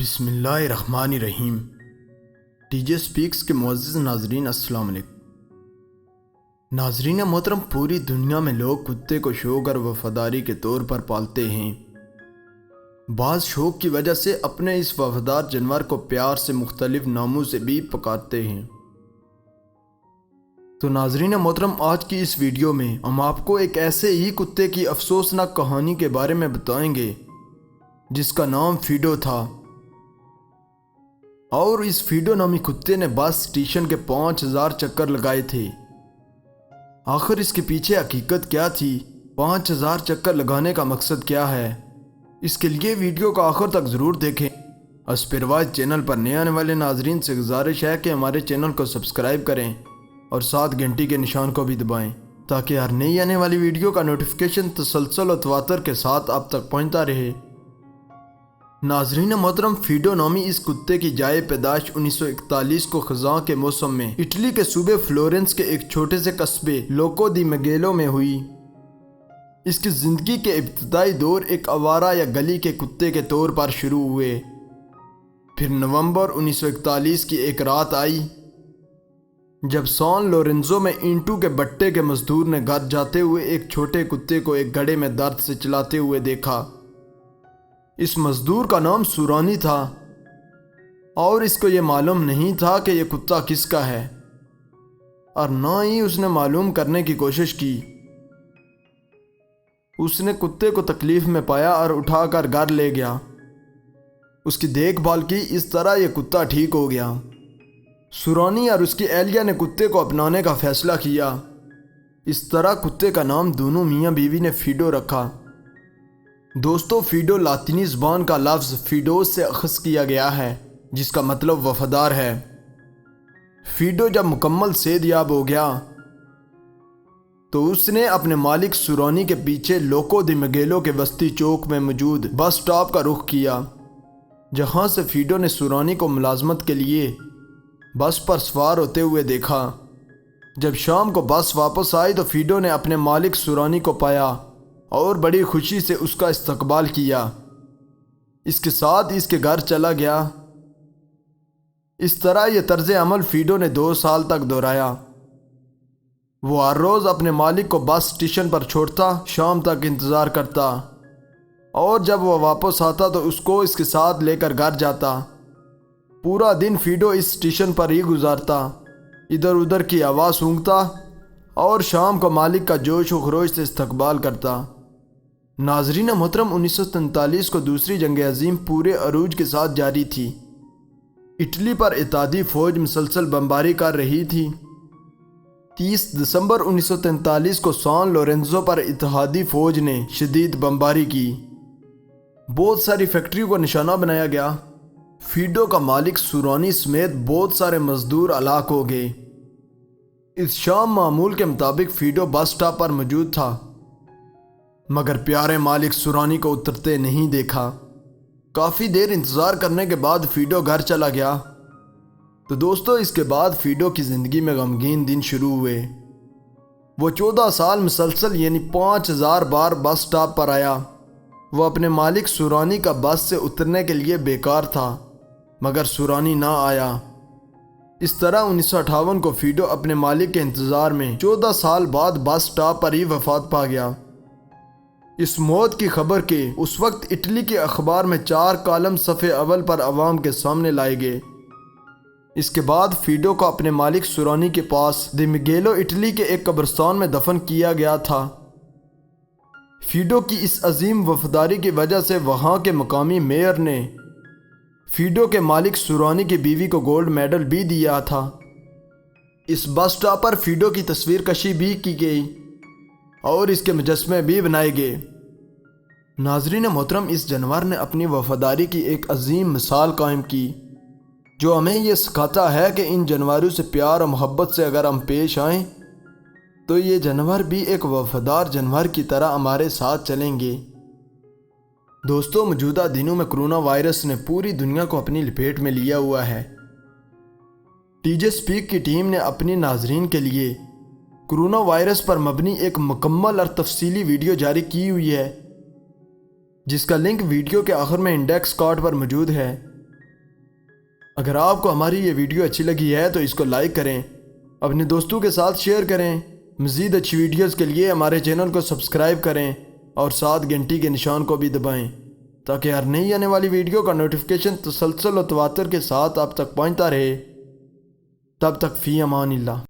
بسم اللہ الرحمن الرحیم۔ ٹی جے سپیکس کے معزز ناظرین السلام علیکم۔ ناظرین محترم، پوری دنیا میں لوگ کتے کو شوق اور وفاداری کے طور پر پالتے ہیں۔ بعض شوق کی وجہ سے اپنے اس وفادار جانور کو پیار سے مختلف ناموں سے بھی پکارتے ہیں۔ تو ناظرین محترم، آج کی اس ویڈیو میں ہم آپ کو ایک ایسے ہی کتے کی افسوسناک کہانی کے بارے میں بتائیں گے جس کا نام فیڈو تھا، اور اس فیڈو نامی کتے نے بس اسٹیشن کے 5000 چکر لگائے تھے۔ آخر اس کے پیچھے حقیقت کیا تھی؟ 5000 چکر لگانے کا مقصد کیا ہے؟ اس کے لیے ویڈیو کو آخر تک ضرور دیکھیں۔ اسپیروائز چینل پر نئے آنے والے ناظرین سے گزارش ہے کہ ہمارے چینل کو سبسکرائب کریں اور ساتھ گھنٹی کے نشان کو بھی دبائیں تاکہ ہر نئی آنے والی ویڈیو کا نوٹیفیکیشن تسلسل و تواتر کے ساتھ آپ تک پہنچتا رہے۔ ناظرین محترم، فیڈو نامی اس کتے کی جائے پیدائش 1941 کو خزاں کے موسم میں اٹلی کے صوبے فلورنس کے ایک چھوٹے سے قصبے لوکو دی میگیلو میں ہوئی۔ اس کی زندگی کے ابتدائی دور ایک آوارہ یا گلی کے کتے کے طور پر شروع ہوئے۔ پھر نومبر 1941 کی ایک رات آئی جب سان لورنزو میں اینٹو کے بٹے کے مزدور نے گھر جاتے ہوئے ایک چھوٹے کتے کو ایک گڑھے میں درد سے چلاتے ہوئے دیکھا۔ اس مزدور کا نام سورانی تھا اور اس کو یہ معلوم نہیں تھا کہ یہ کتا کس کا ہے، اور نہ ہی اس نے معلوم کرنے کی کوشش کی۔ اس نے کتے کو تکلیف میں پایا اور اٹھا کر گھر لے گیا۔ اس کی دیکھ بھال کی، اس طرح یہ کتا ٹھیک ہو گیا۔ سورانی اور اس کی اہلیہ نے کتے کو اپنانے کا فیصلہ کیا۔ اس طرح کتے کا نام دونوں میاں بیوی نے فیڈو رکھا۔ دوستو، فیڈو لاطینی زبان کا لفظ فیڈوس سے اخذ کیا گیا ہے جس کا مطلب وفادار ہے۔ فیڈو جب مکمل صحت یاب ہو گیا تو اس نے اپنے مالک سورانی کے پیچھے لوکو دی میگیلو کے وسطی چوک میں موجود بس سٹاپ کا رخ کیا، جہاں سے فیڈو نے سورانی کو ملازمت کے لیے بس پر سوار ہوتے ہوئے دیکھا۔ جب شام کو بس واپس آئی تو فیڈو نے اپنے مالک سورانی کو پایا اور بڑی خوشی سے اس کا استقبال کیا۔ اس کے ساتھ اس کے گھر چلا گیا۔ اس طرح یہ طرز عمل فیڈو نے 2 سال تک دہرایا۔ وہ ہر روز اپنے مالک کو بس اسٹیشن پر چھوڑتا، شام تک انتظار کرتا، اور جب وہ واپس آتا تو اس کو اس کے ساتھ لے کر گھر جاتا۔ پورا دن فیڈو اس اسٹیشن پر ہی گزارتا، ادھر ادھر کی آواز سونگھتا اور شام کو مالک کا جوش و خروش سے استقبال کرتا۔ ناظرین محترم، 1943 کو دوسری جنگ عظیم پورے عروج کے ساتھ جاری تھی۔ اٹلی پر اتحادی فوج مسلسل بمباری کر رہی تھی۔ 30 دسمبر 1943 کو سان لورنزو پر اتحادی فوج نے شدید بمباری کی۔ بہت ساری فیکٹریوں کو نشانہ بنایا گیا۔ فیڈو کا مالک سورانی سمیت بہت سارے مزدور ہلاک ہو گئے۔ اس شام معمول کے مطابق فیڈو بس سٹاپ پر موجود تھا، مگر پیارے مالک سورانی کو اترتے نہیں دیکھا۔ کافی دیر انتظار کرنے کے بعد فیڈو گھر چلا گیا۔ تو دوستو، اس کے بعد فیڈو کی زندگی میں غمگین دن شروع ہوئے۔ وہ 14 سال مسلسل یعنی 5000 بار بس سٹاپ پر آیا۔ وہ اپنے مالک سورانی کا بس سے اترنے کے لیے بیکار تھا، مگر سورانی نہ آیا۔ اس طرح 1958 کو فیڈو اپنے مالک کے انتظار میں 14 سال بعد بس سٹاپ پر ہی وفات پا گیا۔ اس موت کی خبر کے اس وقت اٹلی کے اخبار میں 4 کالم صفحے اول پر عوام کے سامنے لائے گئے۔ اس کے بعد فیڈو کو اپنے مالک سورانی کے پاس دی میگیلو اٹلی کے ایک قبرستان میں دفن کیا گیا تھا۔ فیڈو کی اس عظیم وفاداری کی وجہ سے وہاں کے مقامی میئر نے فیڈو کے مالک سورانی کی بیوی کو گولڈ میڈل بھی دیا تھا۔ اس بس سٹاپ پر فیڈو کی تصویر کشی بھی کی گئی اور اس کے مجسمے بھی بنائے گئے۔ ناظرین محترم، اس جانور نے اپنی وفاداری کی ایک عظیم مثال قائم کی، جو ہمیں یہ سکھاتا ہے کہ ان جانوروں سے پیار اور محبت سے اگر ہم پیش آئیں تو یہ جانور بھی ایک وفادار جانور کی طرح ہمارے ساتھ چلیں گے۔ دوستو، موجودہ دنوں میں کرونا وائرس نے پوری دنیا کو اپنی لپیٹ میں لیا ہوا ہے۔ ٹی جے سپیک کی ٹیم نے اپنی ناظرین کے لیے کرونا وائرس پر مبنی ایک مکمل اور تفصیلی ویڈیو جاری کی ہوئی ہے، جس کا لنک ویڈیو کے آخر میں انڈیکس کارڈ پر موجود ہے۔ اگر آپ کو ہماری یہ ویڈیو اچھی لگی ہے تو اس کو لائک کریں، اپنے دوستوں کے ساتھ شیئر کریں۔ مزید اچھی ویڈیوز کے لیے ہمارے چینل کو سبسکرائب کریں اور ساتھ گھنٹی کے نشان کو بھی دبائیں تاکہ ہر نئی آنے والی ویڈیو کا نوٹیفیکیشن تسلسل و تواتر کے ساتھ آپ تک پہنچتا رہے۔ تب تک فی امان اللہ۔